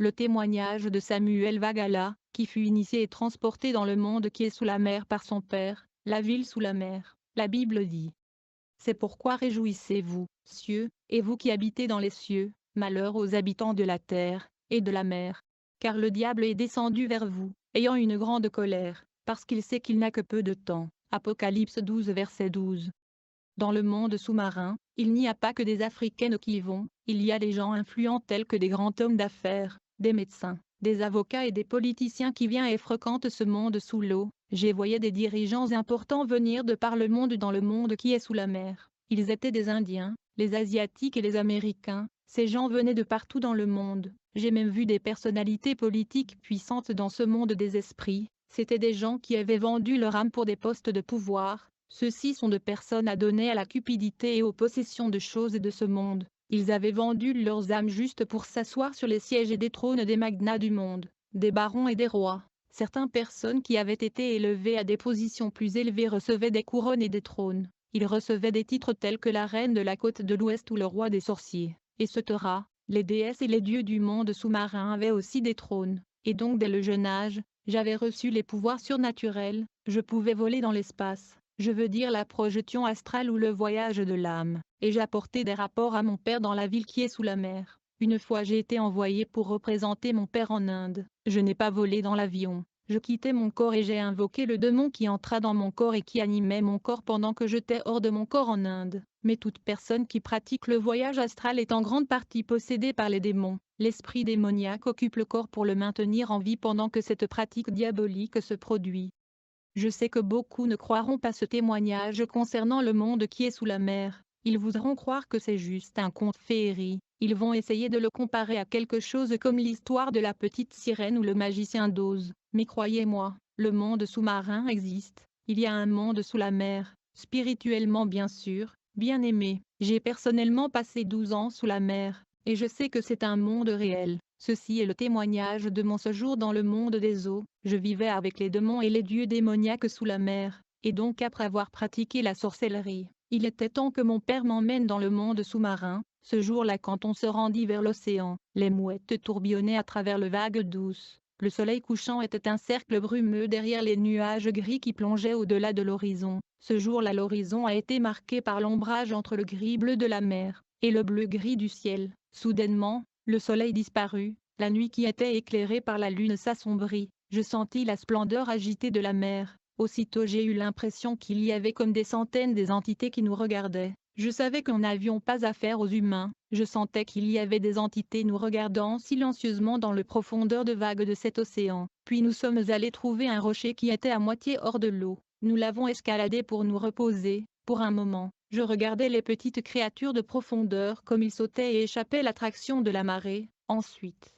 le témoignage de Samuel Vagala, qui fut initié et transporté dans le monde qui est sous la mer par son père, la ville sous la mer. La Bible dit: c'est pourquoi réjouissez-vous, cieux, et vous qui habitez dans les cieux, malheur aux habitants de la terre, et de la mer. Car le diable est descendu vers vous, ayant une grande colère, parce qu'il sait qu'il n'a que peu de temps. Apocalypse 12 verset 12. Dans le monde sous-marin, il n'y a pas que des Africaines qui y vont, il y a des gens influents tels que des grands hommes d'affaires, des médecins, des avocats et des politiciens qui viennent et fréquentent ce monde sous l'eau. J'ai voyé des dirigeants importants venir de par le monde dans le monde qui est sous la mer. Ils étaient des Indiens, les Asiatiques et les Américains. Ces gens venaient de partout dans le monde. J'ai même vu des personnalités politiques puissantes dans ce monde des esprits. C'étaient des gens qui avaient vendu leur âme pour des postes de pouvoir. Ceux-ci sont de personnes adonnées à la cupidité et aux possessions de choses de ce monde. Ils avaient vendu leurs âmes juste pour s'asseoir sur les sièges et des trônes des magnats du monde, des barons et des rois. Certaines personnes qui avaient été élevées à des positions plus élevées recevaient des couronnes et des trônes. Ils recevaient des titres tels que la reine de la côte de l'Ouest ou le roi des sorciers. Et Setera, les déesses et les dieux du monde sous-marin avaient aussi des trônes. Et donc dès le jeune âge, j'avais reçu les pouvoirs surnaturels, je pouvais voler dans l'espace. Je veux dire la projection astrale ou le voyage de l'âme, et j'apportais des rapports à mon père dans la ville qui est sous la mer. Une fois j'ai été envoyé pour représenter mon père en Inde. Je n'ai pas volé dans l'avion. Je quittais mon corps et j'ai invoqué le démon qui entra dans mon corps et qui animait mon corps pendant que j'étais hors de mon corps en Inde. Mais toute personne qui pratique le voyage astral est en grande partie possédée par les démons. L'esprit démoniaque occupe le corps pour le maintenir en vie pendant que cette pratique diabolique se produit. Je sais que beaucoup ne croiront pas ce témoignage concernant le monde qui est sous la mer. Ils voudront croire que c'est juste un conte féerie. Ils vont essayer de le comparer à quelque chose comme l'histoire de la petite sirène ou le magicien d'Oz. Mais croyez-moi, le monde sous-marin existe. Il y a un monde sous la mer, spirituellement bien sûr, bien aimé. J'ai personnellement passé 12 ans sous la mer, et je sais que c'est un monde réel. Ceci est le témoignage de mon séjour dans le monde des eaux. Je vivais avec les démons et les dieux démoniaques sous la mer, et donc après avoir pratiqué la sorcellerie, il était temps que mon père m'emmène dans le monde sous-marin. Ce jour-là, quand on se rendit vers l'océan, les mouettes tourbillonnaient à travers le vague douce. Le soleil couchant était un cercle brumeux derrière les nuages gris qui plongeaient au-delà de l'horizon. Ce jour-là, l'horizon a été marqué par l'ombrage entre le gris-bleu de la mer et le bleu-gris du ciel. Soudainement, le soleil disparut, la nuit qui était éclairée par la lune s'assombrit, je sentis la splendeur agitée de la mer. Aussitôt j'ai eu l'impression qu'il y avait comme des centaines des entités qui nous regardaient. Je savais qu'on n'avions pas affaire aux humains, je sentais qu'il y avait des entités nous regardant silencieusement dans le profondeur de vagues de cet océan. Puis nous sommes allés trouver un rocher qui était à moitié hors de l'eau. Nous l'avons escaladé pour nous reposer. Pour un moment, je regardais les petites créatures de profondeur comme ils sautaient et échappaient à l'attraction de la marée. Ensuite,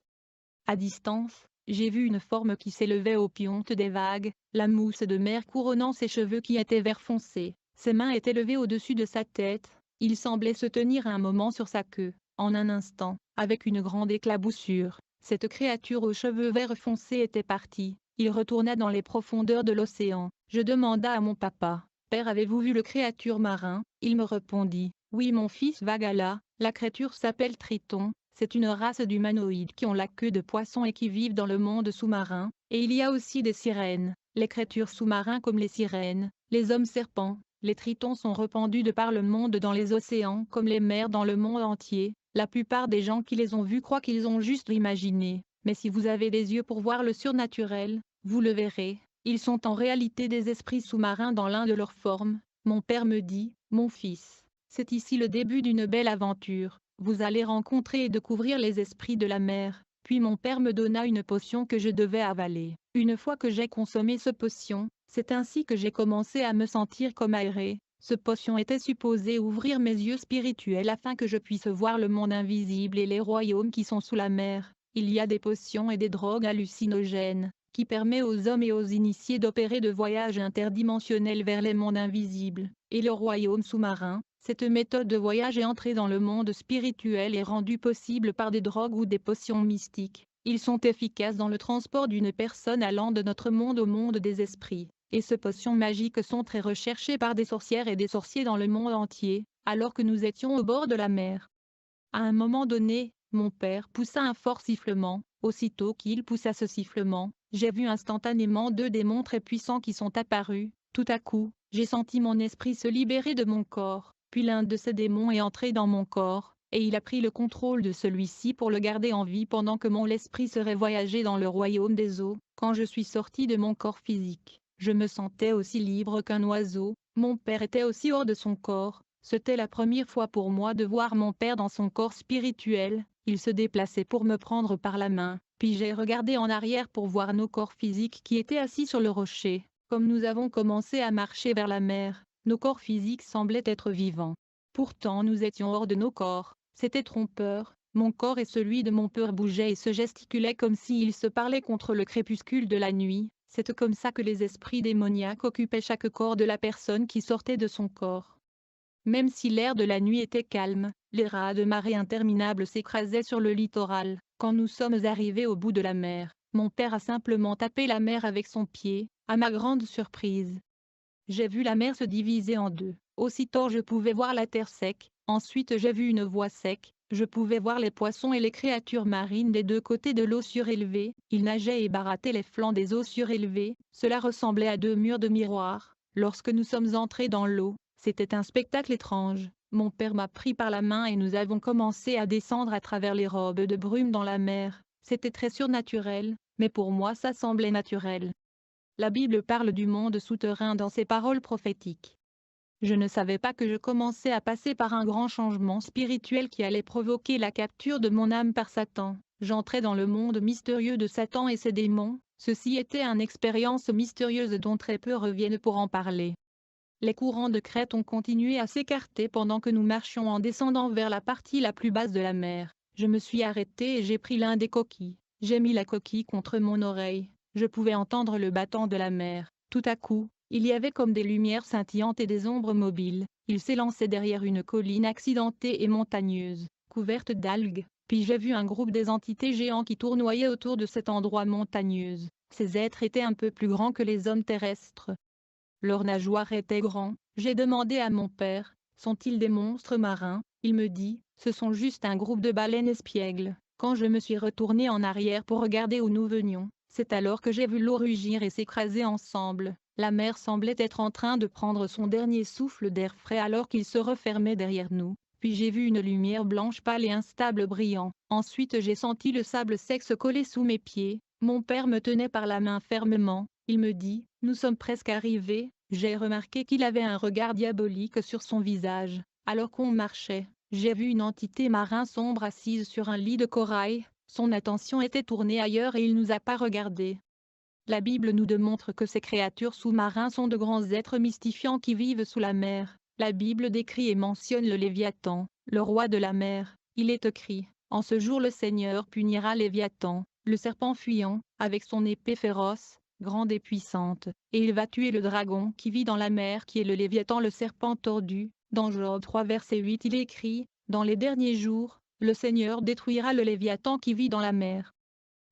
à distance, j'ai vu une forme qui s'élevait aux piontes des vagues, la mousse de mer couronnant ses cheveux qui étaient vert foncé. Ses mains étaient levées au-dessus de sa tête, il semblait se tenir un moment sur sa queue. En un instant, avec une grande éclaboussure, cette créature aux cheveux vert foncé était partie. Il retourna dans les profondeurs de l'océan. Je demanda à mon papa: Père, avez-vous vu le créature marin? Il me répondit: Oui mon fils Vagala, la créature s'appelle Triton. C'est une race d'humanoïdes qui ont la queue de poisson et qui vivent dans le monde sous-marin, et il y a aussi des sirènes, les créatures sous-marins comme les sirènes, les hommes serpents, les tritons sont répandus de par le monde dans les océans comme les mers dans le monde entier. La plupart des gens qui les ont vus croient qu'ils ont juste imaginé, mais si vous avez des yeux pour voir le surnaturel, vous le verrez, ils sont en réalité des esprits sous-marins dans l'un de leurs formes. Mon père me dit: Mon fils, c'est ici le début d'une belle aventure. Vous allez rencontrer et découvrir les esprits de la mer. Puis mon père me donna une potion que je devais avaler. Une fois que j'ai consommé cette potion, c'est ainsi que j'ai commencé à me sentir comme aéré. Ce potion était supposé ouvrir mes yeux spirituels afin que je puisse voir le monde invisible et les royaumes qui sont sous la mer. Il y a des potions et des drogues hallucinogènes, qui permettent aux hommes et aux initiés d'opérer de voyages interdimensionnels vers les mondes invisibles, et le royaume sous-marin. Cette méthode de voyage est entrée dans le monde spirituel et rendue possible par des drogues ou des potions mystiques. Ils sont efficaces dans le transport d'une personne allant de notre monde au monde des esprits, et ces potions magiques sont très recherchées par des sorcières et des sorciers dans le monde entier, alors que nous étions au bord de la mer. À un moment donné, mon père poussa un fort sifflement, Aussitôt qu'il poussa ce sifflement, j'ai vu instantanément 2 démons très puissants qui sont apparus. Tout à coup, j'ai senti mon esprit se libérer de mon corps, puis l'un de ces démons est entré dans mon corps, et il a pris le contrôle de celui-ci pour le garder en vie pendant que mon esprit serait voyagé dans le royaume des eaux. Quand je suis sorti de mon corps physique, je me sentais aussi libre qu'un oiseau. Mon père était aussi hors de son corps. C'était la première fois pour moi de voir mon père dans son corps spirituel. Il se déplaçait pour me prendre par la main, puis j'ai regardé en arrière pour voir nos corps physiques qui étaient assis sur le rocher. Comme nous avons commencé à marcher vers la mer, nos corps physiques semblaient être vivants. Pourtant nous étions hors de nos corps. C'était trompeur. Mon corps et celui de mon père bougeaient et se gesticulaient comme s'ils se parlaient contre le crépuscule de la nuit. C'est comme ça que les esprits démoniaques occupaient chaque corps de la personne qui sortait de son corps. Même si l'air de la nuit était calme, les rats de marée interminables s'écrasaient sur le littoral. Quand nous sommes arrivés au bout de la mer, mon père a simplement tapé la mer avec son pied, à ma grande surprise. J'ai vu la mer se diviser en 2. Aussitôt je pouvais voir la terre sec, ensuite j'ai vu une voie sec, je pouvais voir les poissons et les créatures marines des 2 côtés de l'eau surélevée. Ils nageaient et barattaient les flancs des eaux surélevées, cela ressemblait à 2 murs de miroir. Lorsque nous sommes entrés dans l'eau, c'était un spectacle étrange. Mon père m'a pris par la main et nous avons commencé à descendre à travers les robes de brume dans la mer. C'était très surnaturel, mais pour moi ça semblait naturel. La Bible parle du monde souterrain dans ses paroles prophétiques. Je ne savais pas que je commençais à passer par un grand changement spirituel qui allait provoquer la capture de mon âme par Satan. J'entrais dans le monde mystérieux de Satan et ses démons. Ceci était une expérience mystérieuse dont très peu reviennent pour en parler. Les courants de crête ont continué à s'écarter pendant que nous marchions en descendant vers la partie la plus basse de la mer. Je me suis arrêté et j'ai pris l'un des coquilles. J'ai mis la coquille contre mon oreille. Je pouvais entendre le battant de la mer. Tout à coup, il y avait comme des lumières scintillantes et des ombres mobiles. Il s'élançait derrière une colline accidentée et montagneuse, couverte d'algues. Puis j'ai vu un groupe des entités géants qui tournoyaient autour de cet endroit montagneuse. Ces êtres étaient un peu plus grands que les hommes terrestres. Leurs nageoires étaient grands. J'ai demandé à mon père, sont-ils des monstres marins? Il me dit, ce sont juste un groupe de baleines espiègles. Quand je me suis retourné en arrière pour regarder où nous venions, c'est alors que j'ai vu l'eau rugir et s'écraser ensemble. La mer semblait être en train de prendre son dernier souffle d'air frais alors qu'il se refermait derrière nous. Puis j'ai vu une lumière blanche pâle et instable brillant. Ensuite j'ai senti le sable sec se coller sous mes pieds. Mon père me tenait par la main fermement. Il me dit, nous sommes presque arrivés. J'ai remarqué qu'il avait un regard diabolique sur son visage. Alors qu'on marchait, j'ai vu une entité marin sombre assise sur un lit de corail. Son attention était tournée ailleurs et il nous a pas regardés. La Bible nous démontre que ces créatures sous-marins sont de grands êtres mystifiants qui vivent sous la mer. La Bible décrit et mentionne le Léviathan, le roi de la mer. Il est écrit, en ce jour le Seigneur punira Léviathan, le serpent fuyant, avec son épée féroce, grande et puissante, et il va tuer le dragon qui vit dans la mer qui est le Léviathan le serpent tordu. Dans Job 3 verset 8 il est écrit, dans les derniers jours, le Seigneur détruira le Léviathan qui vit dans la mer.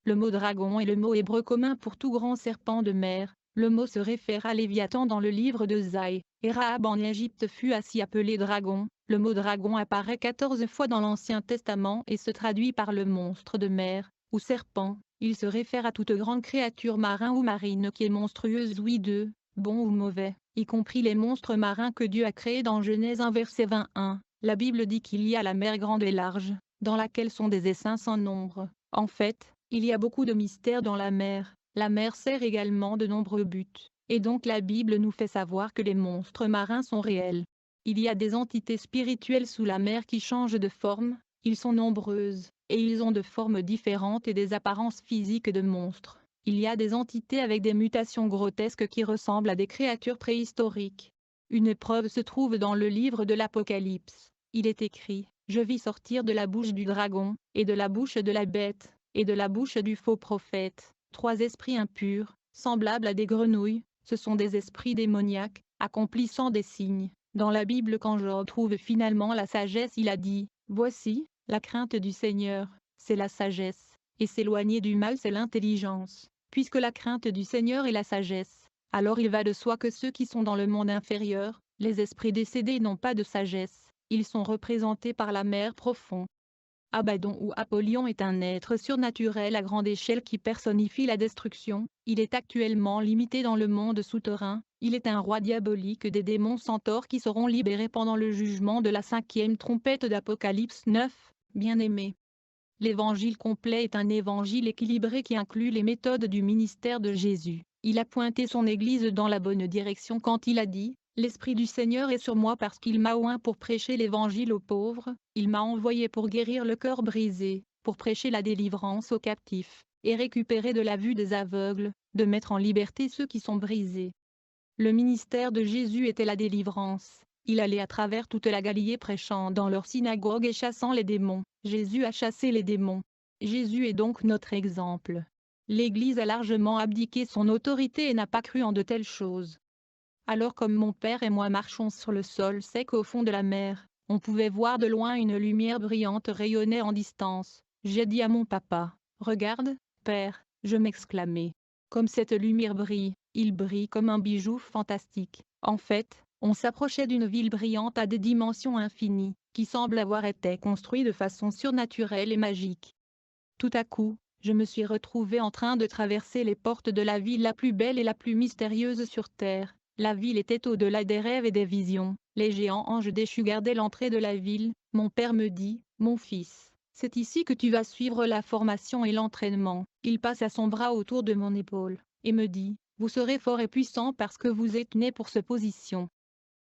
Le mot dragon est le mot hébreu commun pour tout grand serpent de mer. Le mot se réfère à Léviathan dans le livre de Zaï, et Rahab en Égypte fut ainsi appelé dragon. Le mot dragon apparaît 14 fois dans l'Ancien Testament et se traduit par le monstre de mer, ou serpent. Il se réfère à toute grande créature marin ou marine qui est monstrueuse ou hideux, bon ou mauvais, y compris les monstres marins que Dieu a créés dans Genèse 1 verset 21. La Bible dit qu'il y a la mer grande et large, dans laquelle sont des essaims sans nombre. En fait, il y a beaucoup de mystères dans la mer. La mer sert également de nombreux buts, et donc la Bible nous fait savoir que les monstres marins sont réels. Il y a des entités spirituelles sous la mer qui changent de forme, ils sont nombreuses, et ils ont de formes différentes et des apparences physiques de monstres. Il y a des entités avec des mutations grotesques qui ressemblent à des créatures préhistoriques. Une preuve se trouve dans le livre de l'Apocalypse. Il est écrit, « Je vis sortir de la bouche du dragon, et de la bouche de la bête, et de la bouche du faux prophète, 3 esprits impurs, semblables à des grenouilles, ce sont des esprits démoniaques, accomplissant des signes. » Dans la Bible quand Job trouve finalement la sagesse il a dit, « Voici, la crainte du Seigneur, c'est la sagesse, et s'éloigner du mal c'est l'intelligence. » Puisque la crainte du Seigneur est la sagesse, alors il va de soi que ceux qui sont dans le monde inférieur, les esprits décédés n'ont pas de sagesse, ils sont représentés par la mer profonde. Abaddon ou Apollyon est un être surnaturel à grande échelle qui personnifie la destruction. Il est actuellement limité dans le monde souterrain. Il est un roi diabolique des démons centaures qui seront libérés pendant le jugement de la cinquième trompette d'Apocalypse 9. Bien-aimé. L'évangile complet est un évangile équilibré qui inclut les méthodes du ministère de Jésus. Il a pointé son Église dans la bonne direction quand il a dit « L'Esprit du Seigneur est sur moi parce qu'il m'a oint pour prêcher l'évangile aux pauvres, il m'a envoyé pour guérir le cœur brisé, pour prêcher la délivrance aux captifs, et récupérer de la vue des aveugles, de mettre en liberté ceux qui sont brisés. » Le ministère de Jésus était la délivrance. Il allait à travers toute la Galilée prêchant dans leurs synagogues et chassant les démons. Jésus a chassé les démons. Jésus est donc notre exemple. L'Église a largement abdiqué son autorité et n'a pas cru en de telles choses. Alors comme mon père et moi marchons sur le sol sec au fond de la mer, on pouvait voir de loin une lumière brillante rayonner en distance. J'ai dit à mon papa, « Regarde, père », je m'exclamai. Comme cette lumière brille, il brille comme un bijou fantastique. En fait, on s'approchait d'une ville brillante à des dimensions infinies, qui semble avoir été construite de façon surnaturelle et magique. Tout à coup, je me suis retrouvé en train de traverser les portes de la ville la plus belle et la plus mystérieuse sur terre. La ville était au-delà des rêves et des visions. Les géants anges déchus gardaient l'entrée de la ville. Mon père me dit, « Mon fils, c'est ici que tu vas suivre la formation et l'entraînement. » Il passa son bras autour de mon épaule, et me dit, « Vous serez fort et puissant parce que vous êtes né pour cette position. »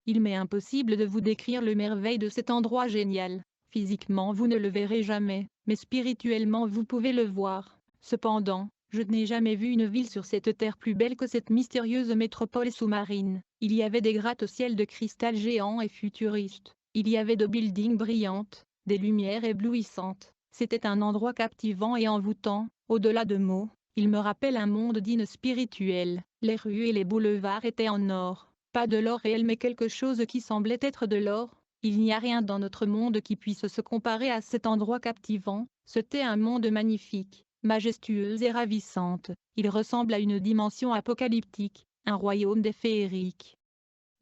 Il m'est impossible de vous décrire le merveille de cet endroit génial. Physiquement vous ne le verrez jamais, mais spirituellement vous pouvez le voir. Cependant, je n'ai jamais vu une ville sur cette terre plus belle que cette mystérieuse métropole sous-marine. Il y avait des gratte-ciels de cristal géants et futuristes. Il y avait de buildings brillantes, des lumières éblouissantes. C'était un endroit captivant et envoûtant, au-delà de mots. Il me rappelle un monde digne spirituel. Les rues et les boulevards étaient en or. Pas de l'or réel mais quelque chose qui semblait être de l'or. Il n'y a rien dans notre monde qui puisse se comparer à cet endroit captivant. C'était un monde magnifique, majestueux et ravissante. Il ressemble à une dimension apocalyptique, un royaume des féeriques.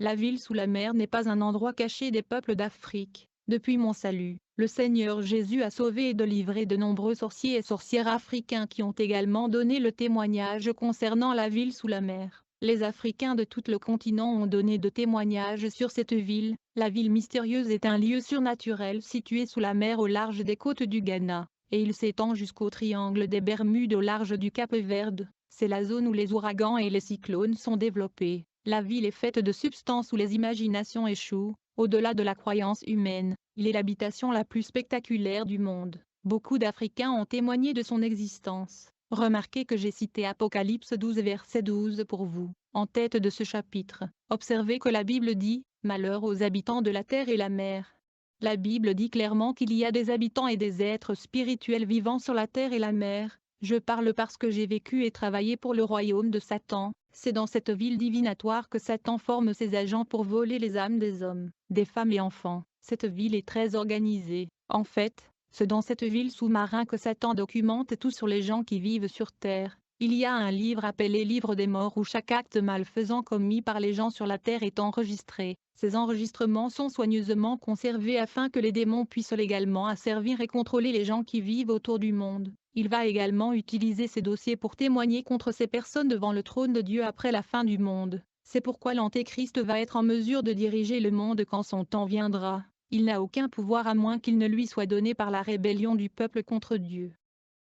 La ville sous la mer n'est pas un endroit caché des peuples d'Afrique. Depuis mon salut, le Seigneur Jésus a sauvé et délivré de nombreux sorciers et sorcières africains qui ont également donné le témoignage concernant la ville sous la mer. Les Africains de tout le continent ont donné de témoignages sur cette ville. La ville mystérieuse est un lieu surnaturel situé sous la mer au large des côtes du Ghana, et il s'étend jusqu'au triangle des Bermudes au large du Cap Verde. C'est la zone où les ouragans et les cyclones sont développés. La ville est faite de substances où les imaginations échouent. Au-delà de la croyance humaine, il est l'habitation la plus spectaculaire du monde. Beaucoup d'Africains ont témoigné de son existence. Remarquez que j'ai cité Apocalypse 12 verset 12 pour vous, en tête de ce chapitre. Observez que la Bible dit « Malheur aux habitants de la terre et la mer ». La Bible dit clairement qu'il y a des habitants et des êtres spirituels vivant sur la terre et la mer. Je parle parce que j'ai vécu et travaillé pour le royaume de Satan. C'est dans cette ville divinatoire que Satan forme ses agents pour voler les âmes des hommes, des femmes et enfants. Cette ville est très organisée. En fait, c'est dans cette ville sous-marin que Satan documente tout sur les gens qui vivent sur terre. Il y a un livre appelé Livre des morts où chaque acte malfaisant commis par les gens sur la terre est enregistré. Ces enregistrements sont soigneusement conservés afin que les démons puissent légalement asservir et contrôler les gens qui vivent autour du monde. Il va également utiliser ces dossiers pour témoigner contre ces personnes devant le trône de Dieu après la fin du monde. C'est pourquoi l'Antéchrist va être en mesure de diriger le monde quand son temps viendra. Il n'a aucun pouvoir à moins qu'il ne lui soit donné par la rébellion du peuple contre Dieu.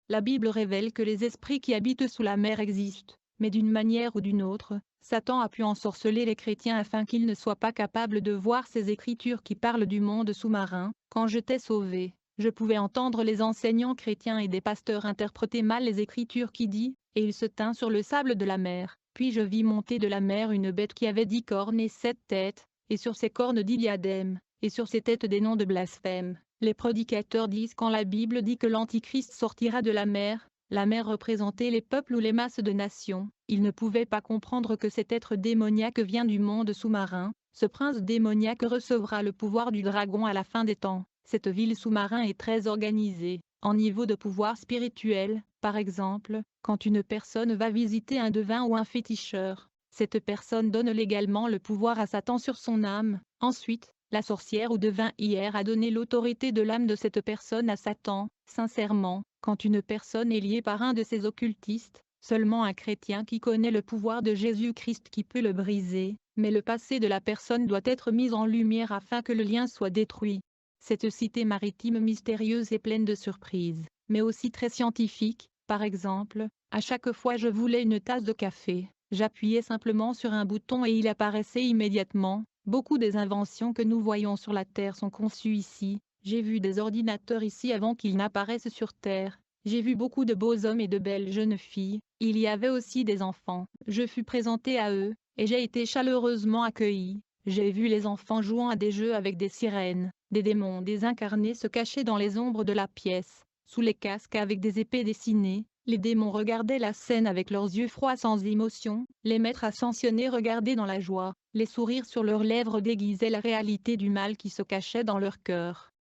La Bible révèle que les esprits qui habitent sous la mer existent, mais d'une manière ou d'une autre, Satan a pu ensorceler les chrétiens afin qu'ils ne soient pas capables de voir ces écritures qui parlent du monde sous-marin. Quand je t'ai sauvé, je pouvais entendre les enseignants chrétiens et des pasteurs interpréter mal les écritures qui dit « Et il se tint sur le sable de la mer. Puis je vis monter de la mer une bête qui avait 10 cornes et 7 têtes, et sur ses cornes 10 diadèmes, et sur ses têtes des noms de blasphème. » Les prédicateurs disent quand la Bible dit que l'Antichrist sortira de la mer représentait les peuples ou les masses de nations. Ils ne pouvaient pas comprendre que cet être démoniaque vient du monde sous-marin. Ce prince démoniaque recevra le pouvoir du dragon à la fin des temps. Cette ville sous-marin est très organisée. En niveau de pouvoir spirituel, par exemple, quand une personne va visiter un devin ou un féticheur, cette personne donne légalement le pouvoir à Satan sur son âme. Ensuite, La sorcière ou devin hier a donné l'autorité de l'âme de cette personne à Satan. Sincèrement, quand une personne est liée par un de ces occultistes, seulement un chrétien qui connaît le pouvoir de Jésus-Christ qui peut le briser, mais le passé de la personne doit être mis en lumière afin que le lien soit détruit. Cette cité maritime mystérieuse est pleine de surprises, mais aussi très scientifique. Par exemple, à chaque fois je voulais une tasse de café, j'appuyais simplement sur un bouton et il apparaissait immédiatement. Beaucoup des inventions que nous voyons sur la Terre sont conçues ici. J'ai vu des ordinateurs ici avant qu'ils n'apparaissent sur Terre. J'ai vu beaucoup de beaux hommes et de belles jeunes filles. Il y avait aussi des enfants. Je fus présenté à eux, et j'ai été chaleureusement accueilli. J'ai vu les enfants jouant à des jeux avec des sirènes. Des démons désincarnés se cachaient dans les ombres de la pièce, sous les casques avec des épées dessinées. Les démons regardaient la scène avec leurs yeux froids sans émotion, les maîtres ascensionnés regardaient dans la joie, les sourires sur leurs lèvres déguisaient la réalité du mal qui se cachait dans leur cœur.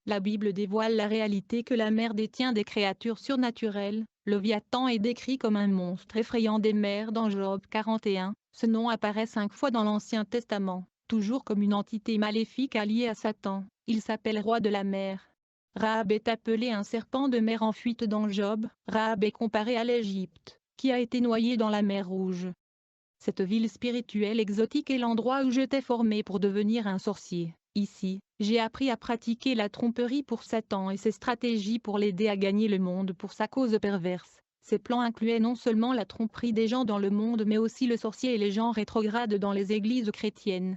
La Bible dévoile la réalité que la mer détient des créatures surnaturelles. Léviathan est décrit comme un monstre effrayant des mers dans Job 41. Ce nom apparaît 5 fois dans l'Ancien Testament, toujours comme une entité maléfique alliée à Satan. Il s'appelle roi de la mer. Rahab est appelé un serpent de mer en fuite dans Job. Rahab est comparé à l'Égypte, qui a été noyée dans la mer Rouge. Cette ville spirituelle exotique est l'endroit où j'étais formé pour devenir un sorcier. Ici, j'ai appris à pratiquer la tromperie pour Satan et ses stratégies pour l'aider à gagner le monde pour sa cause perverse. Ses plans incluaient non seulement la tromperie des gens dans le monde mais aussi le sorcier et les gens rétrogrades dans les églises chrétiennes.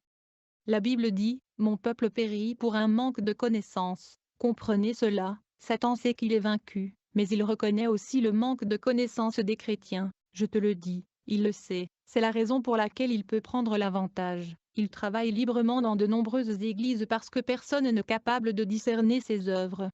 La Bible dit, « Mon peuple périt pour un manque de connaissance ». Comprenez cela, Satan sait qu'il est vaincu, mais il reconnaît aussi le manque de connaissance des chrétiens. Je te le dis, il le sait, c'est la raison pour laquelle il peut prendre l'avantage. Il travaille librement dans de nombreuses églises parce que personne n'est capable de discerner ses œuvres.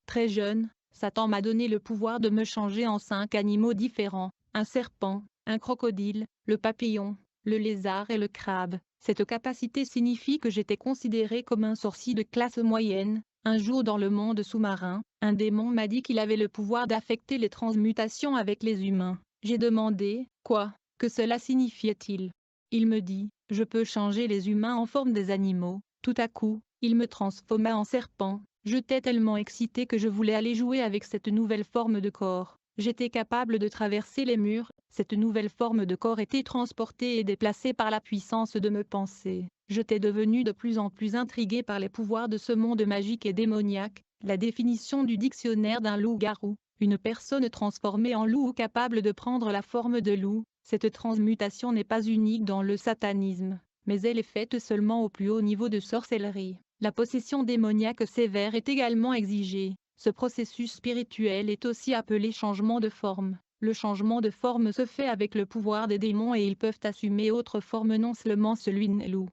Très jeune, Satan m'a donné le pouvoir de me changer en 5 animaux différents, un serpent, un crocodile, le papillon, le lézard et le crabe. Cette capacité signifie que j'étais considéré comme un sorcier de classe moyenne. Un jour dans le monde sous-marin, un démon m'a dit qu'il avait le pouvoir d'affecter les transmutations avec les humains. J'ai demandé, quoi, que cela signifiait-il? Il me dit, je peux changer les humains en forme des animaux. Tout à coup, il me transforma en serpent. J'étais tellement excité que je voulais aller jouer avec cette nouvelle forme de corps. J'étais capable de traverser les murs. Cette nouvelle forme de corps était transportée et déplacée par la puissance de mes pensées. J'étais devenu de plus en plus intrigué par les pouvoirs de ce monde magique et démoniaque. La définition du dictionnaire d'un loup-garou. Une personne transformée en loup ou capable de prendre la forme de loup. Cette transmutation n'est pas unique dans le satanisme, mais elle est faite seulement au plus haut niveau de sorcellerie. La possession démoniaque sévère est également exigée. Ce processus spirituel est aussi appelé changement de forme. Le changement de forme se fait avec le pouvoir des démons et ils peuvent assumer autre forme non seulement celui d'un loup.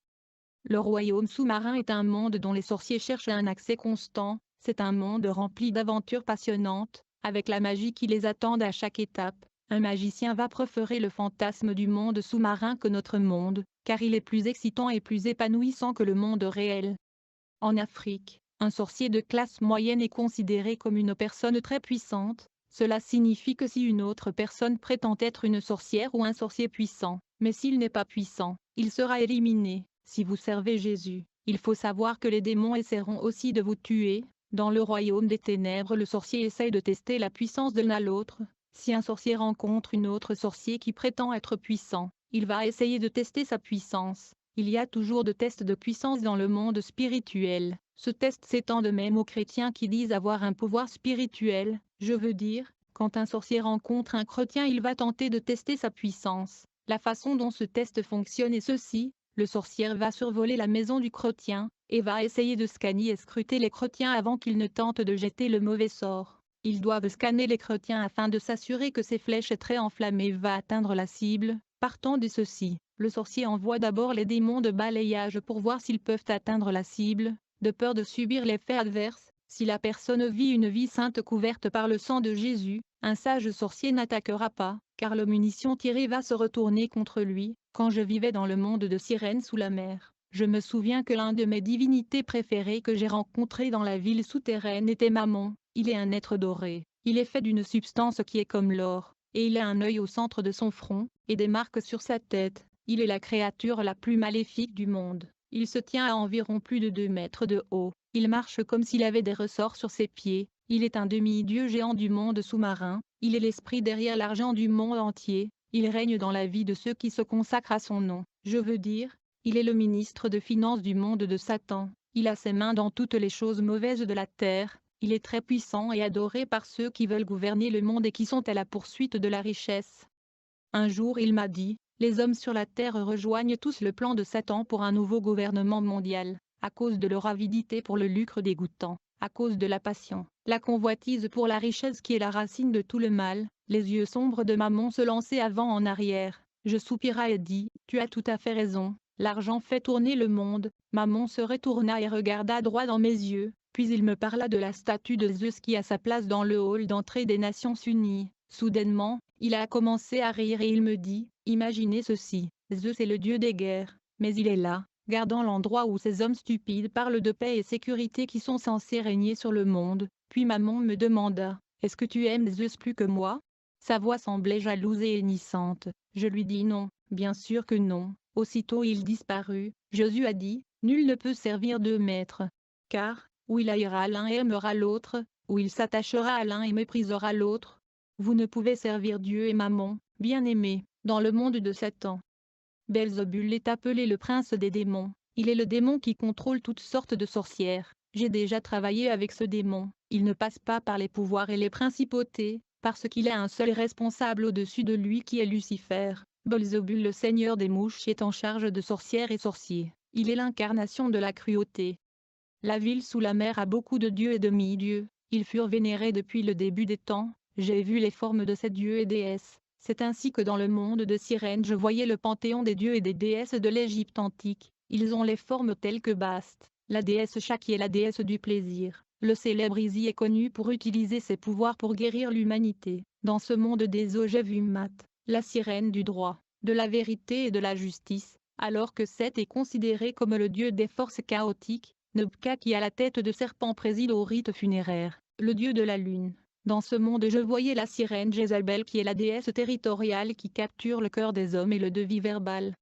Le royaume sous-marin est un monde dont les sorciers cherchent un accès constant. C'est un monde rempli d'aventures passionnantes, avec la magie qui les attend à chaque étape. Un magicien va préférer le fantasme du monde sous-marin que notre monde, car il est plus excitant et plus épanouissant que le monde réel. En Afrique, un sorcier de classe moyenne est considéré comme une personne très puissante. Cela signifie que si une autre personne prétend être une sorcière ou un sorcier puissant, mais s'il n'est pas puissant, il sera éliminé. Si vous servez Jésus, il faut savoir que les démons essaieront aussi de vous tuer. Dans le royaume des ténèbres, le sorcier essaye de tester la puissance de l'un à l'autre. Si un sorcier rencontre un autre sorcier qui prétend être puissant, il va essayer de tester sa puissance. Il y a toujours de tests de puissance dans le monde spirituel. Ce test s'étend de même aux chrétiens qui disent avoir un pouvoir spirituel. Je veux dire, quand un sorcier rencontre un chrétien, il va tenter de tester sa puissance. La façon dont ce test fonctionne est ceci. Le sorcier va survoler la maison du chrétien, et va essayer de scanner et scruter les chrétiens avant qu'ils ne tentent de jeter le mauvais sort. Ils doivent scanner les chrétiens afin de s'assurer que ces flèches très enflammées vont atteindre la cible. Partant de ceci, le sorcier envoie d'abord les démons de balayage pour voir s'ils peuvent atteindre la cible, de peur de subir l'effet adverse. Si la personne vit une vie sainte couverte par le sang de Jésus, un sage sorcier n'attaquera pas, car la munition tirée va se retourner contre lui. Quand je vivais dans le monde de sirènes sous la mer, je me souviens que l'un de mes divinités préférées que j'ai rencontré dans la ville souterraine était Mammon. Il est un être doré. Il est fait d'une substance qui est comme l'or, et il a un œil au centre de son front, et des marques sur sa tête. Il est la créature la plus maléfique du monde. Il se tient à environ plus de 2 mètres de haut. Il marche comme s'il avait des ressorts sur ses pieds. Il est un demi-dieu géant du monde sous-marin. Il est l'esprit derrière l'argent du monde entier. Il règne dans la vie de ceux qui se consacrent à son nom. Je veux dire, il est le ministre de finances du monde de Satan. Il a ses mains dans toutes les choses mauvaises de la terre. Il est très puissant et adoré par ceux qui veulent gouverner le monde et qui sont à la poursuite de la richesse. Un jour il m'a dit, les hommes sur la terre rejoignent tous le plan de Satan pour un nouveau gouvernement mondial, à cause de leur avidité pour le lucre dégoûtant, à cause de la passion, la convoitise pour la richesse qui est la racine de tout le mal. Les yeux sombres de Mammon se lançaient avant en arrière. Je soupirai et dis, tu as tout à fait raison, l'argent fait tourner le monde. Mammon se retourna et regarda droit dans mes yeux, puis il me parla de la statue de Zeus qui a sa place dans le hall d'entrée des Nations Unies. Soudainement, il a commencé à rire et il me dit, imaginez ceci, Zeus est le dieu des guerres, mais il est là, gardant l'endroit où ces hommes stupides parlent de paix et sécurité qui sont censés régner sur le monde. Puis Mammon me demanda, est-ce que tu aimes Zeus plus que moi? Sa voix semblait jalouse et hennissante. Je lui dis non, bien sûr que non. Aussitôt il disparut. Josué a dit, nul ne peut servir deux maîtres. Car, ou il haïra l'un et aimera l'autre, ou il s'attachera à l'un et méprisera l'autre. Vous ne pouvez servir Dieu et Mammon, bien-aimé, dans le monde de Satan. Belzébul est appelé le prince des démons. Il est le démon qui contrôle toutes sortes de sorcières. J'ai déjà travaillé avec ce démon. Il ne passe pas par les pouvoirs et les principautés, parce qu'il a un seul responsable au-dessus de lui qui est Lucifer. Belzébul, le seigneur des mouches, est en charge de sorcières et sorciers. Il est l'incarnation de la cruauté. La ville sous la mer a beaucoup de dieux et demi-dieux. Ils furent vénérés depuis le début des temps. J'ai vu les formes de ces dieux et déesses. C'est ainsi que dans le monde de Cyrène je voyais le panthéon des dieux et des déesses de l'Égypte antique. Ils ont les formes telles que Baste, la déesse Chat qui est la déesse du plaisir. Le célèbre Isis est connu pour utiliser ses pouvoirs pour guérir l'humanité. Dans ce monde des eaux j'ai vu Mat, la sirène du droit, de la vérité et de la justice, alors que Seth est considéré comme le dieu des forces chaotiques. Nebka qui à la tête de serpent préside au rite funéraire, le dieu de la lune. Dans ce monde je voyais la sirène Jézabel qui est la déesse territoriale qui capture le cœur des hommes et le devis verbal.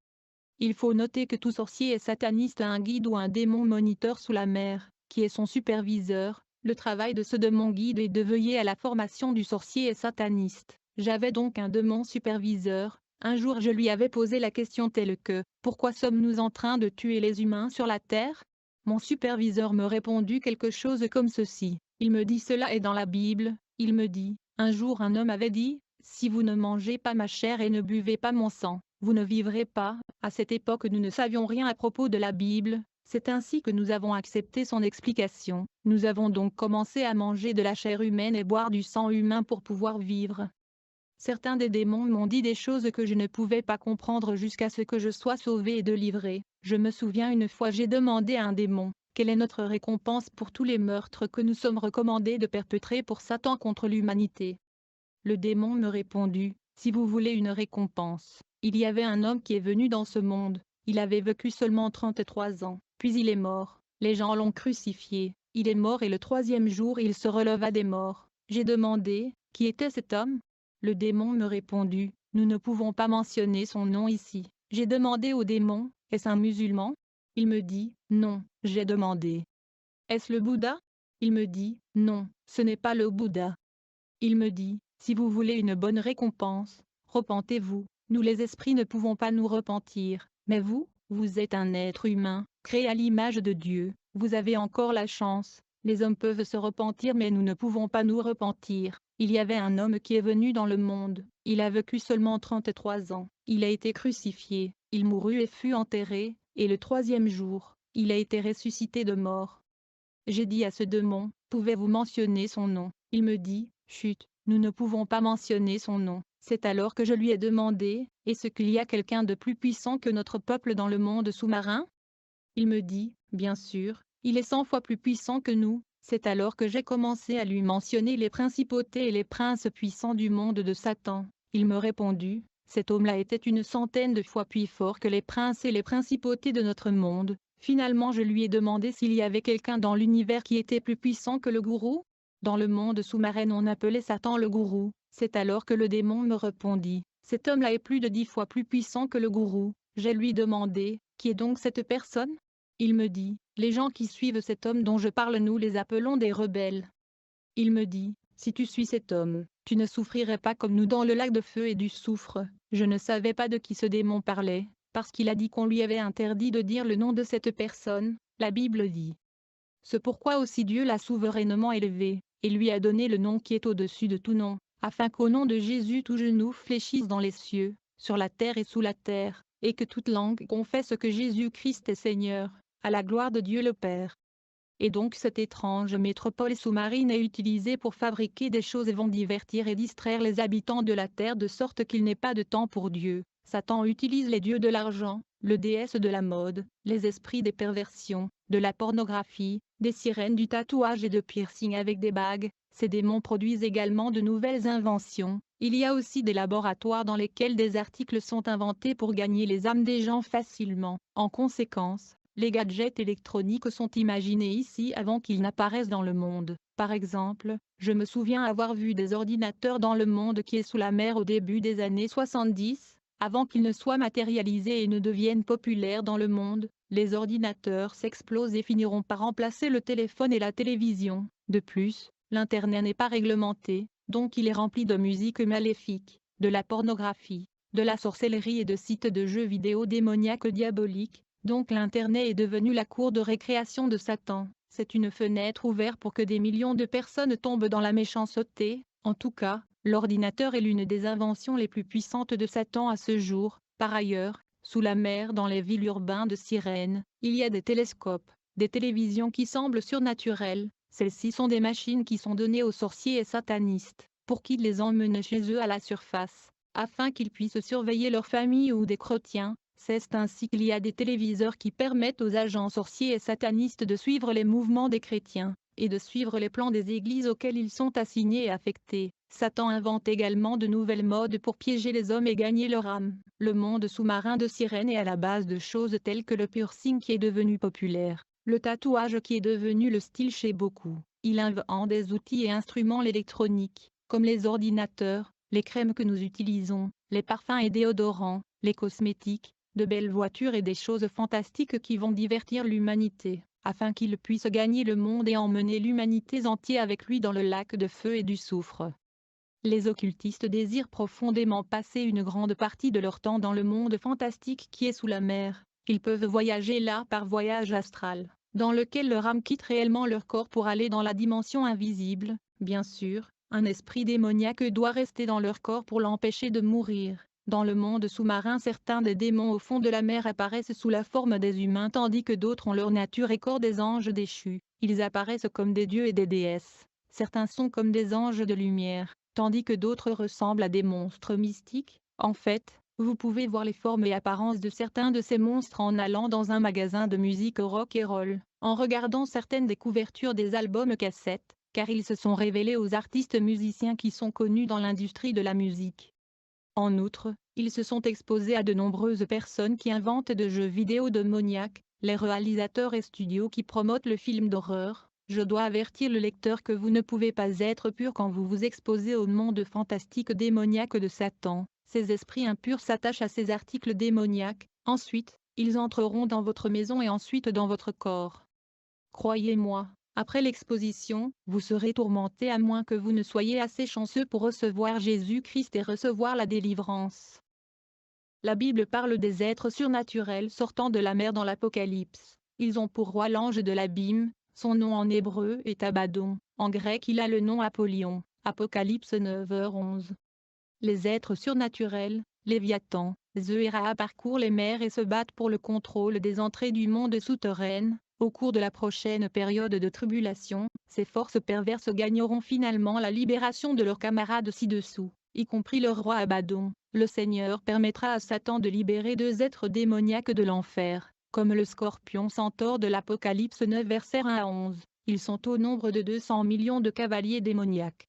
Il faut noter que tout sorcier et sataniste a un guide ou un démon moniteur sous la mer, qui est son superviseur. Le travail de ce démon guide est de veiller à la formation du sorcier et sataniste. J'avais donc un démon superviseur. Un jour je lui avais posé la question telle que, pourquoi sommes-nous en train de tuer les humains sur la terre? Mon superviseur me répondit quelque chose comme ceci. Il me dit cela est dans la Bible. Il me dit, un jour un homme avait dit, si vous ne mangez pas ma chair et ne buvez pas mon sang, vous ne vivrez pas. À cette époque nous ne savions rien à propos de la Bible. C'est ainsi que nous avons accepté son explication. Nous avons donc commencé à manger de la chair humaine et boire du sang humain pour pouvoir vivre. Certains des démons m'ont dit des choses que je ne pouvais pas comprendre jusqu'à ce que je sois sauvé et délivré. Je me souviens une fois j'ai demandé à un démon, quelle est notre récompense pour tous les meurtres que nous sommes recommandés de perpétrer pour Satan contre l'humanité? Le démon me répondit, si vous voulez une récompense, il y avait un homme qui est venu dans ce monde, il avait vécu seulement 33 ans, puis il est mort, les gens l'ont crucifié, il est mort et le troisième jour il se releva des morts. J'ai demandé, qui était cet homme? Le démon me répondit, nous ne pouvons pas mentionner son nom ici. J'ai demandé au démon, est-ce un musulman? Il me dit, non. J'ai demandé, est-ce le Bouddha? Il me dit, non, ce n'est pas le Bouddha. Il me dit, si vous voulez une bonne récompense, repentez-vous. Nous les esprits ne pouvons pas nous repentir, mais vous, vous êtes un être humain, créé à l'image de Dieu, vous avez encore la chance. Les hommes peuvent se repentir mais nous ne pouvons pas nous repentir. Il y avait un homme qui est venu dans le monde, il a vécu seulement 33 ans, il a été crucifié, il mourut et fut enterré, et le troisième jour, il a été ressuscité de mort. J'ai dit à ce démon, pouvez-vous mentionner son nom? Il me dit, chut, nous ne pouvons pas mentionner son nom. C'est alors que je lui ai demandé, est-ce qu'il y a quelqu'un de plus puissant que notre peuple dans le monde sous-marin? Il me dit, bien sûr, il est 100 fois plus puissant que nous. C'est alors que j'ai commencé à lui mentionner les principautés et les princes puissants du monde de Satan. Il me répondit, cet homme-là était une centaine de fois plus fort que les princes et les principautés de notre monde. Finalement je lui ai demandé s'il y avait quelqu'un dans l'univers qui était plus puissant que le gourou. Dans le monde sous-marin on appelait Satan le gourou. C'est alors que le démon me répondit, cet homme-là est plus de 10 fois plus puissant que le gourou. J'ai lui demandé, qui est donc cette personne? Il me dit, les gens qui suivent cet homme dont je parle nous les appelons des rebelles. Il me dit, si tu suis cet homme, tu ne souffrirais pas comme nous dans le lac de feu et du soufre. Je ne savais pas de qui ce démon parlait, parce qu'il a dit qu'on lui avait interdit de dire le nom de cette personne, la Bible dit. C'est pourquoi aussi Dieu l'a souverainement élevé, et lui a donné le nom qui est au-dessus de tout nom, afin qu'au nom de Jésus tout genou fléchisse dans les cieux, sur la terre et sous la terre, et que toute langue confesse que Jésus-Christ est Seigneur, à la gloire de Dieu le Père. Et donc cette étrange métropole sous-marine est utilisée pour fabriquer des choses et vont divertir et distraire les habitants de la terre de sorte qu'il n'est pas de temps pour Dieu. Satan utilise les dieux de l'argent, le déesse de la mode, les esprits des perversions, de la pornographie, des sirènes du tatouage et de piercing avec des bagues. Ces démons produisent également de nouvelles inventions. Il y a aussi des laboratoires dans lesquels des articles sont inventés pour gagner les âmes des gens facilement. En conséquence, les gadgets électroniques sont imaginés ici avant qu'ils n'apparaissent dans le monde. Par exemple, je me souviens avoir vu des ordinateurs dans le monde qui est sous la mer au début des années 70, avant qu'ils ne soient matérialisés et ne deviennent populaires dans le monde. Les ordinateurs s'explosent et finiront par remplacer le téléphone et la télévision. De plus, l'Internet n'est pas réglementé, donc il est rempli de musique maléfique, de la pornographie, de la sorcellerie et de sites de jeux vidéo démoniaques diaboliques. Donc l'Internet est devenu la cour de récréation de Satan. C'est une fenêtre ouverte pour que des millions de personnes tombent dans la méchanceté. En tout cas, l'ordinateur est l'une des inventions les plus puissantes de Satan à ce jour. Par ailleurs, sous la mer dans les villes urbaines de Cyrène, il y a des télescopes, des télévisions qui semblent surnaturelles. Celles-ci sont des machines qui sont données aux sorciers et satanistes, pour qu'ils les emmènent chez eux à la surface, afin qu'ils puissent surveiller leur famille ou des chrétiens. C'est ainsi qu'il y a des téléviseurs qui permettent aux agents sorciers et satanistes de suivre les mouvements des chrétiens, et de suivre les plans des églises auxquelles ils sont assignés et affectés. Satan invente également de nouvelles modes pour piéger les hommes et gagner leur âme. Le monde sous-marin de Cyrène est à la base de choses telles que le piercing qui est devenu populaire, le tatouage qui est devenu le style chez beaucoup. Il invente des outils et instruments électroniques, comme les ordinateurs, les crèmes que nous utilisons, les parfums et déodorants, les cosmétiques, de belles voitures et des choses fantastiques qui vont divertir l'humanité, afin qu'il puisse gagner le monde et emmener l'humanité entière avec lui dans le lac de feu et du soufre. Les occultistes désirent profondément passer une grande partie de leur temps dans le monde fantastique qui est sous la mer. Ils peuvent voyager là par voyage astral, dans lequel leur âme quitte réellement leur corps pour aller dans la dimension invisible. Bien sûr, un esprit démoniaque doit rester dans leur corps pour l'empêcher de mourir. Dans le monde sous-marin, certains des démons au fond de la mer apparaissent sous la forme des humains tandis que d'autres ont leur nature et corps des anges déchus. Ils apparaissent comme des dieux et des déesses. Certains sont comme des anges de lumière, tandis que d'autres ressemblent à des monstres mystiques. En fait, vous pouvez voir les formes et apparences de certains de ces monstres en allant dans un magasin de musique rock et roll, en regardant certaines des couvertures des albums cassettes, car ils se sont révélés aux artistes musiciens qui sont connus dans l'industrie de la musique. En outre, ils se sont exposés à de nombreuses personnes qui inventent de jeux vidéo démoniaques, les réalisateurs et studios qui promotent le film d'horreur. Je dois avertir le lecteur que vous ne pouvez pas être pur quand vous vous exposez au monde fantastique démoniaque de Satan. Ces esprits impurs s'attachent à ces articles démoniaques, ensuite, ils entreront dans votre maison et ensuite dans votre corps. Croyez-moi, après l'exposition, vous serez tourmenté à moins que vous ne soyez assez chanceux pour recevoir Jésus-Christ et recevoir la délivrance. La Bible parle des êtres surnaturels sortant de la mer dans l'Apocalypse. Ils ont pour roi l'ange de l'abîme, son nom en hébreu est Abaddon, en grec il a le nom Apollyon, Apocalypse 9h11. Les êtres surnaturels, Léviathan, Zéra parcourent les mers et se battent pour le contrôle des entrées du monde souterrain. Au cours de la prochaine période de tribulation, ces forces perverses gagneront finalement la libération de leurs camarades ci-dessous, y compris leur roi Abaddon. Le Seigneur permettra à Satan de libérer deux êtres démoniaques de l'enfer, comme le scorpion centaure de l'Apocalypse 9 versets 1 à 11. Ils sont au nombre de 200 millions de cavaliers démoniaques.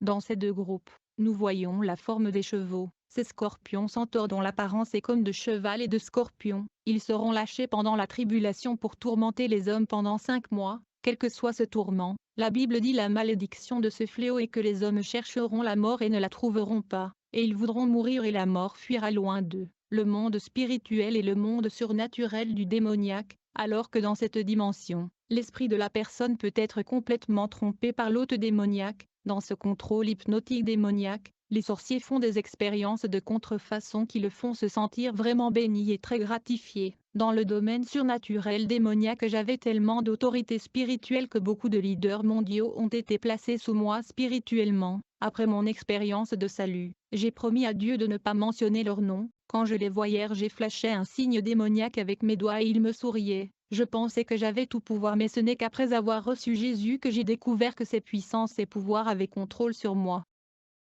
Dans ces deux groupes, nous voyons la forme des chevaux. Ces scorpions centaures dont l'apparence est comme de cheval et de scorpion, ils seront lâchés pendant la tribulation pour tourmenter les hommes pendant 5 mois, quel que soit ce tourment. La Bible dit la malédiction de ce fléau est que les hommes chercheront la mort et ne la trouveront pas, et ils voudront mourir et la mort fuira loin d'eux. Le monde spirituel et le monde surnaturel du démoniaque, alors que dans cette dimension, l'esprit de la personne peut être complètement trompé par l'hôte démoniaque. Dans ce contrôle hypnotique démoniaque, les sorciers font des expériences de contrefaçon qui le font se sentir vraiment béni et très gratifié. Dans le domaine surnaturel démoniaque, j'avais tellement d'autorité spirituelle que beaucoup de leaders mondiaux ont été placés sous moi spirituellement. Après mon expérience de salut, j'ai promis à Dieu de ne pas mentionner leur nom. Quand je les voyais, j'ai flashé un signe démoniaque avec mes doigts et ils me souriaient. Je pensais que j'avais tout pouvoir, mais ce n'est qu'après avoir reçu Jésus que j'ai découvert que ses puissances et pouvoirs avaient contrôle sur moi.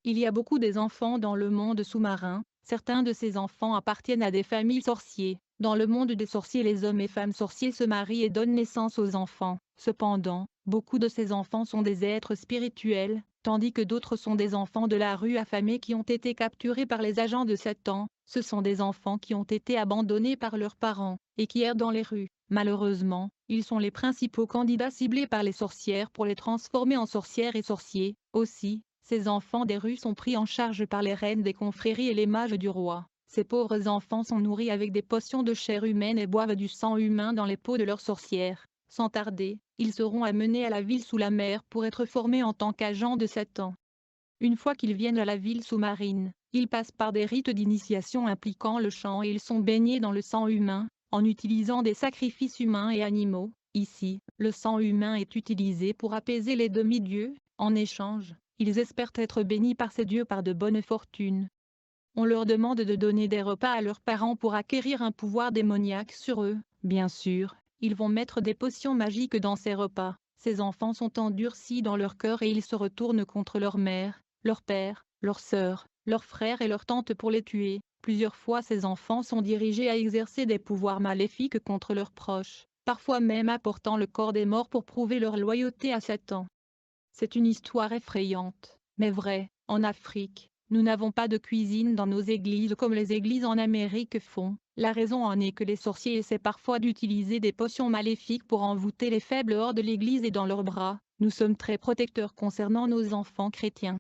Il y a beaucoup des enfants dans le monde sous-marin. Certains de ces enfants appartiennent à des familles sorciers. Dans le monde des sorciers, les hommes et femmes sorciers se marient et donnent naissance aux enfants. Cependant, beaucoup de ces enfants sont des êtres spirituels, tandis que d'autres sont des enfants de la rue affamés qui ont été capturés par les agents de Satan. Ce sont des enfants qui ont été abandonnés par leurs parents, et qui errent dans les rues. Malheureusement, ils sont les principaux candidats ciblés par les sorcières pour les transformer en sorcières et sorciers. Aussi, ces enfants des rues sont pris en charge par les reines des confréries et les mages du roi. Ces pauvres enfants sont nourris avec des potions de chair humaine et boivent du sang humain dans les peaux de leurs sorcières. Sans tarder, ils seront amenés à la ville sous la mer pour être formés en tant qu'agents de Satan. Une fois qu'ils viennent à la ville sous-marine, ils passent par des rites d'initiation impliquant le chant et ils sont baignés dans le sang humain, en utilisant des sacrifices humains et animaux. Ici, le sang humain est utilisé pour apaiser les demi-dieux. En échange, ils espèrent être bénis par ces dieux par de bonnes fortunes. On leur demande de donner des repas à leurs parents pour acquérir un pouvoir démoniaque sur eux. Bien sûr, ils vont mettre des potions magiques dans ces repas. Ces enfants sont endurcis dans leur cœur et ils se retournent contre leur mère, leur père, leurs sœurs, leurs frères et leurs tantes pour les tuer. Plusieurs fois ces enfants sont dirigés à exercer des pouvoirs maléfiques contre leurs proches, parfois même apportant le corps des morts pour prouver leur loyauté à Satan. C'est une histoire effrayante, mais vraie. En Afrique, nous n'avons pas de cuisine dans nos églises comme les églises en Amérique font. La raison en est que les sorciers essaient parfois d'utiliser des potions maléfiques pour envoûter les faibles hors de l'église et dans leurs bras. Nous sommes très protecteurs concernant nos enfants chrétiens.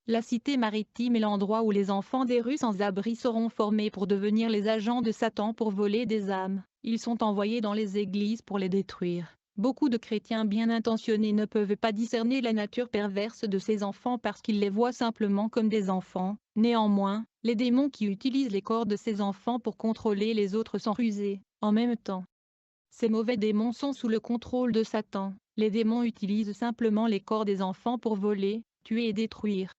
La cité maritime est l'endroit où les enfants des rues sans abri seront formés pour devenir les agents de Satan pour voler des âmes. Ils sont envoyés dans les églises pour les détruire. Beaucoup de chrétiens bien intentionnés ne peuvent pas discerner la nature perverse de ces enfants parce qu'ils les voient simplement comme des enfants. Néanmoins, les démons qui utilisent les corps de ces enfants pour contrôler les autres sont rusés. En même temps, ces mauvais démons sont sous le contrôle de Satan. Les démons utilisent simplement les corps des enfants pour voler, tuer et détruire.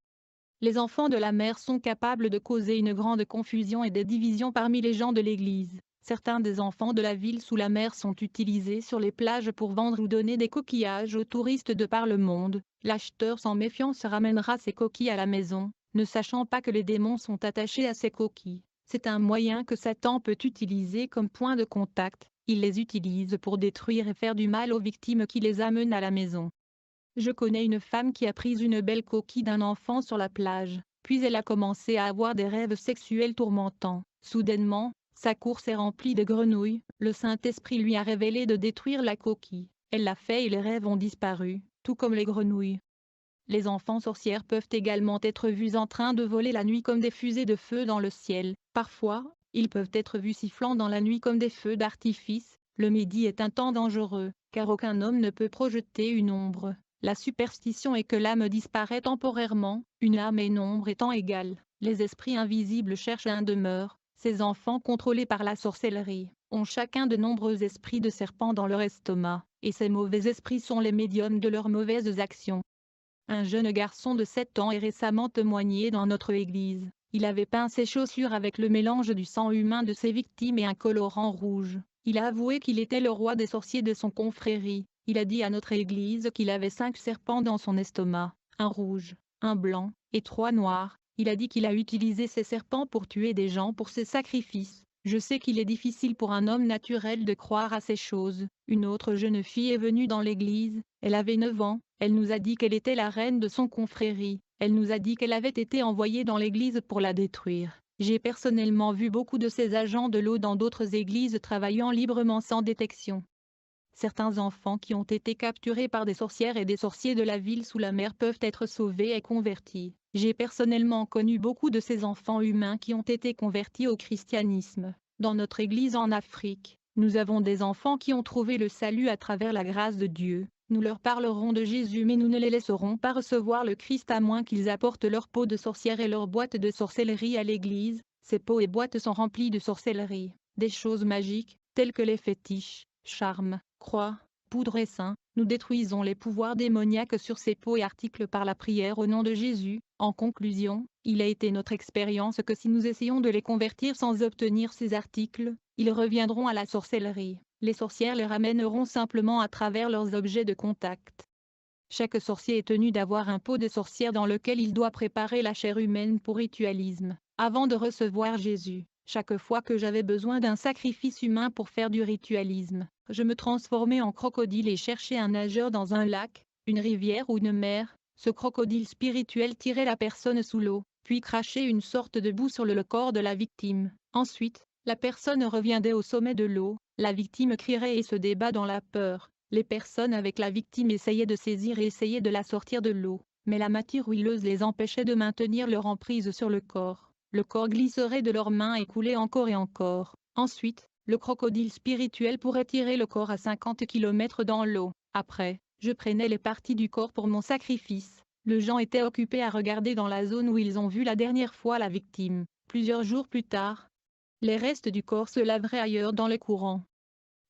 Les enfants de la mer sont capables de causer une grande confusion et des divisions parmi les gens de l'Église. Certains des enfants de la ville sous la mer sont utilisés sur les plages pour vendre ou donner des coquillages aux touristes de par le monde. L'acheteur sans méfiance ramènera ses coquilles à la maison, ne sachant pas que les démons sont attachés à ces coquilles. C'est un moyen que Satan peut utiliser comme point de contact. Il les utilise pour détruire et faire du mal aux victimes qui les amènent à la maison. Je connais une femme qui a pris une belle coquille d'un enfant sur la plage, puis elle a commencé à avoir des rêves sexuels tourmentants. Soudainement, sa cour s'est remplie de grenouilles, le Saint-Esprit lui a révélé de détruire la coquille. Elle l'a fait et les rêves ont disparu, tout comme les grenouilles. Les enfants sorcières peuvent également être vus en train de voler la nuit comme des fusées de feu dans le ciel. Parfois, ils peuvent être vus sifflant dans la nuit comme des feux d'artifice. Le midi est un temps dangereux, car aucun homme ne peut projeter une ombre. La superstition est que l'âme disparaît temporairement, une âme et une ombre étant égales. Les esprits invisibles cherchent un demeure. Ces enfants contrôlés par la sorcellerie ont chacun de nombreux esprits de serpent dans leur estomac, et ces mauvais esprits sont les médiums de leurs mauvaises actions. Un jeune garçon de 7 ans est récemment témoigné dans notre église. Il avait peint ses chaussures avec le mélange du sang humain de ses victimes et un colorant rouge. Il a avoué qu'il était le roi des sorciers de son confrérie. Il a dit à notre église qu'il avait 5 serpents dans son estomac, un rouge, un blanc, et 3 noirs. Il a dit qu'il a utilisé ces serpents pour tuer des gens pour ses sacrifices. Je sais qu'il est difficile pour un homme naturel de croire à ces choses. Une autre jeune fille est venue dans l'église, elle avait 9 ans, elle nous a dit qu'elle était la reine de son confrérie. Elle nous a dit qu'elle avait été envoyée dans l'église pour la détruire. J'ai personnellement vu beaucoup de ces agents de l'eau dans d'autres églises travaillant librement sans détection. Certains enfants qui ont été capturés par des sorcières et des sorciers de la ville sous la mer peuvent être sauvés et convertis. J'ai personnellement connu beaucoup de ces enfants humains qui ont été convertis au christianisme. Dans notre église en Afrique, Nous avons des enfants qui ont trouvé le salut à travers la grâce de Dieu. Nous leur parlerons de Jésus, mais nous ne les laisserons pas recevoir le Christ à moins qu'ils apportent leur pot de sorcière et leur boîte de sorcellerie à l'église. Ces pots et boîtes sont remplis de sorcellerie, des choses magiques, telles que les fétiches, charmes, croix, poudre et saints. Nous détruisons les pouvoirs démoniaques sur ces pots et articles par la prière au nom de Jésus. En conclusion, il a été notre expérience que si nous essayons de les convertir sans obtenir ces articles, ils reviendront à la sorcellerie. Les sorcières les ramèneront simplement à travers leurs objets de contact. Chaque sorcier est tenu d'avoir un pot de sorcière dans lequel il doit préparer la chair humaine pour ritualisme, avant de recevoir Jésus. Chaque fois que j'avais besoin d'un sacrifice humain pour faire du ritualisme, je me transformais en crocodile et cherchais un nageur dans un lac, une rivière ou une mer. Ce crocodile spirituel tirait la personne sous l'eau, puis crachait une sorte de boue sur le corps de la victime. Ensuite, la personne reviendrait au sommet de l'eau, la victime crierait et se débat dans la peur. Les personnes avec la victime essayaient de saisir et essayaient de la sortir de l'eau, mais la matière huileuse les empêchait de maintenir leur emprise sur le corps. Le corps glisserait de leurs mains et coulait encore et encore. Ensuite, le crocodile spirituel pourrait tirer le corps à 50 km dans l'eau. Après, je prenais les parties du corps pour mon sacrifice. Les gens étaient occupés à regarder dans la zone où ils ont vu la dernière fois la victime. Plusieurs jours plus tard, les restes du corps se laveraient ailleurs dans le courant.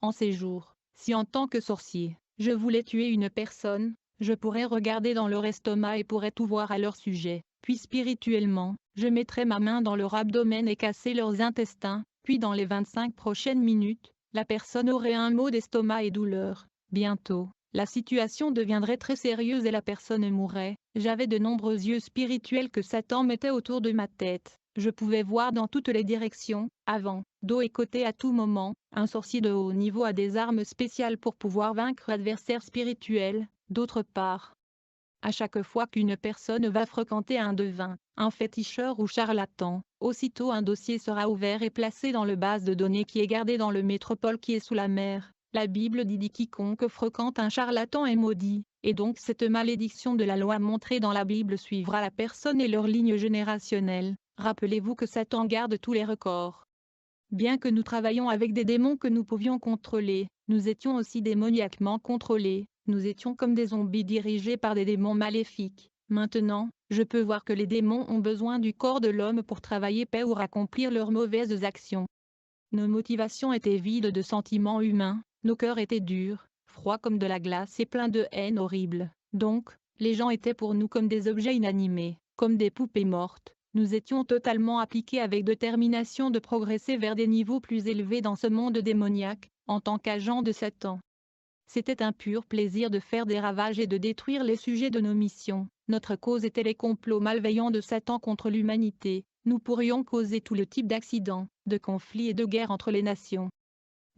En ces jours, si en tant que sorcier, je voulais tuer une personne, je pourrais regarder dans leur estomac et pourrais tout voir à leur sujet. Puis spirituellement, je mettrais ma main dans leur abdomen et casser leurs intestins, puis dans les 25 prochaines minutes, la personne aurait un mot d'estomac et douleur. Bientôt, la situation deviendrait très sérieuse et la personne mourrait. J'avais de nombreux yeux spirituels que Satan mettait autour de ma tête. Je pouvais voir dans toutes les directions, avant, dos et côté à tout moment. Un sorcier de haut niveau a des armes spéciales pour pouvoir vaincre l'adversaire spirituel. D'autre part, à chaque fois qu'une personne va fréquenter un devin, un féticheur ou charlatan, aussitôt un dossier sera ouvert et placé dans le base de données qui est gardé dans le métropole qui est sous la mer. La Bible dit quiconque fréquente un charlatan est maudit, et donc cette malédiction de la loi montrée dans la Bible suivra la personne et leur ligne générationnelle. Rappelez-vous que Satan garde tous les records. Bien que nous travaillions avec des démons que nous pouvions contrôler, nous étions aussi démoniaquement contrôlés. Nous étions comme des zombies dirigés par des démons maléfiques. Maintenant, je peux voir que les démons ont besoin du corps de l'homme pour travailler paix ou accomplir leurs mauvaises actions. Nos motivations étaient vides de sentiments humains, nos cœurs étaient durs, froids comme de la glace et pleins de haine horrible. Donc, les gens étaient pour nous comme des objets inanimés, comme des poupées mortes. Nous étions totalement appliqués avec détermination de progresser vers des niveaux plus élevés dans ce monde démoniaque, en tant qu'agents de Satan. C'était un pur plaisir de faire des ravages et de détruire les sujets de nos missions. Notre cause était les complots malveillants de Satan contre l'humanité. Nous pourrions causer tout le type d'accidents, de conflits et de guerres entre les nations.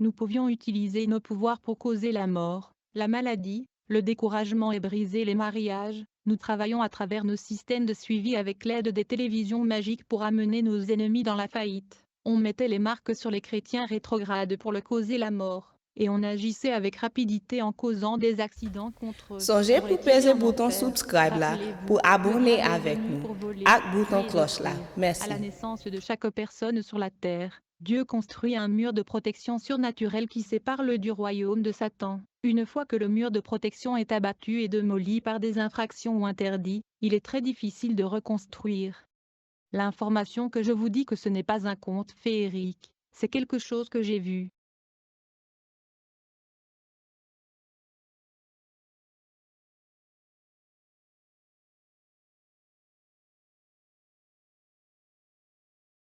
Nous pouvions utiliser nos pouvoirs pour causer la mort, la maladie, le découragement et briser les mariages. Nous travaillons à travers nos systèmes de suivi avec l'aide des télévisions magiques pour amener nos ennemis dans la faillite. On mettait les marques sur les chrétiens rétrogrades pour leur causer la mort. Et on agissait avec rapidité en causant des accidents contre eux. Songez Pour pour les tirer peser en bouton enfer. subscribe là, Rappelez-vous, pour le abonner diable est avec venu nous. pour voler, Ak bouton tuer et cloche là. détruire. Merci. À la naissance de chaque personne sur la terre, Dieu construit un mur de protection surnaturel qui sépare le du royaume de Satan. Une fois que le mur de protection est abattu et démoli par des infractions ou interdits, il est très difficile de reconstruire. L'information que je vous dis que ce n'est pas un conte féerique, c'est quelque chose que j'ai vu.